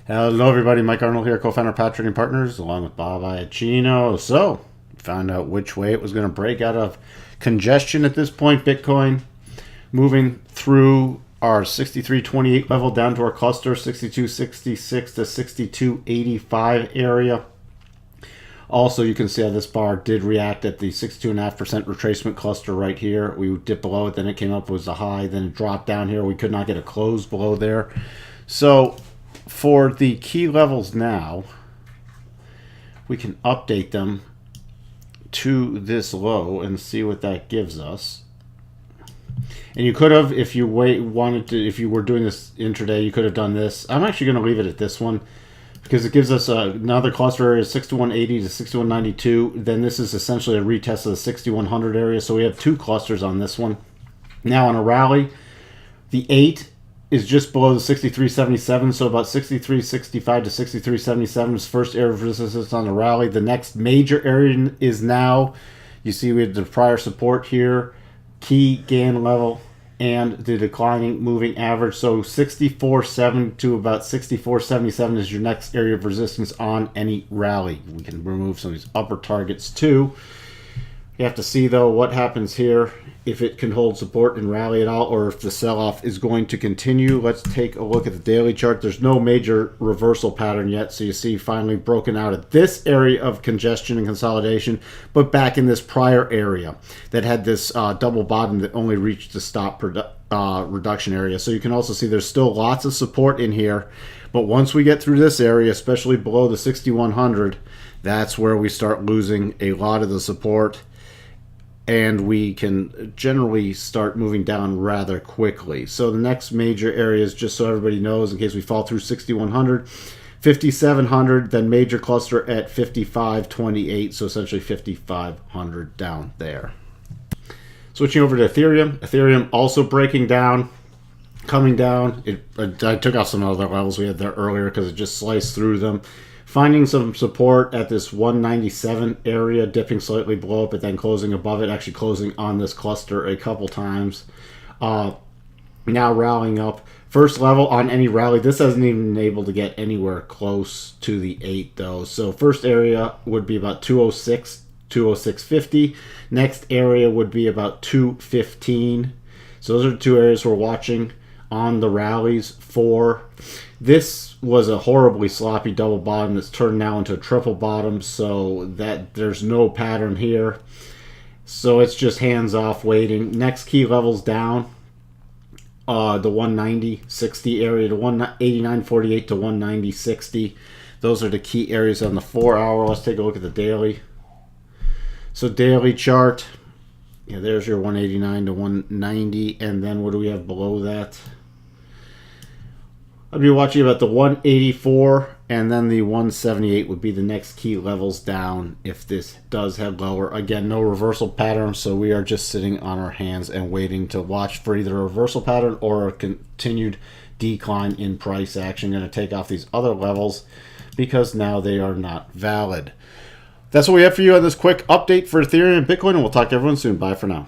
Hello everybody, Mike Arnold here, co-founder of Pat Trading Partners, along with Bob Iacchino. So, found out which way it was going to break out of congestion at this point. Bitcoin moving through our 63.28 level down to our cluster, 62.66 to 62.85 area. Also, you can see how this bar did react at the 62.5% retracement cluster right here. We dipped below it, then it came up, was a high, then it dropped down here. We could not get a close below there. So, for the key levels now, we can update them to this low and see what that gives us. And you could have, if you if you were doing this intraday, you could have done this. I'm actually going to leave it at this one because it gives us another cluster area, 6180 to 6192. Then this is essentially a retest of the 6100 area. So we have two clusters on this one. Now on a rally, the 8 is just below the 63.77, so about 63.65 to 63.77 is first area of resistance on the rally. The next major area is now, you see we had the prior support here, key Gann level, and the declining moving average. So 64.7 to about 64.77 is your next area of resistance on any rally. We can remove some of these upper targets too. You have to see though what happens here, if it can hold support and rally at all, or if the sell-off is going to continue. Let's take a look at the daily chart. There's no major reversal pattern yet, so you see finally broken out of this area of congestion and consolidation, but back in this prior area that had this double bottom that only reached the stop reduction area. So you can also see there's still lots of support in here, but once we get through this area, especially below the 6100, that's where we start losing a lot of the support, and we can generally start moving down rather quickly. So the next major areas, just so everybody knows, in case we fall through 6100, 5700, then major cluster at 55.28, so essentially 5500 down there. Switching over to Ethereum. Ethereum also breaking down, coming down. I took off some other levels we had there earlier because it just sliced through them. Finding some support at this 197 area, dipping slightly below it, but then closing above it, actually closing on this cluster a couple times. Now rallying up. First level on any rally, this hasn't even been able to get anywhere close to the 8 though. So first area would be about 206, 206.50. Next area would be about 215. So those are the two areas we're watching on the rallies for. This was a horribly sloppy double bottom that's turned now into a triple bottom, so that there's no pattern here. So it's just hands off waiting. Next key levels down, the 190.60 area to 189.48 to 190.60. Those are the key areas on the 4 hour. Let's take a look at the daily. So daily chart, yeah, there's your 189 to 190, and then what do we have below that? I'll be watching about the 184, and then the 178 would be the next key levels down if this does head lower. Again, no reversal pattern, so we are just sitting on our hands and waiting to watch for either a reversal pattern or a continued decline in price action. I'm going to take off these other levels because now they are not valid. That's what we have for you on this quick update for Ethereum and Bitcoin, and we'll talk to everyone soon. Bye for now.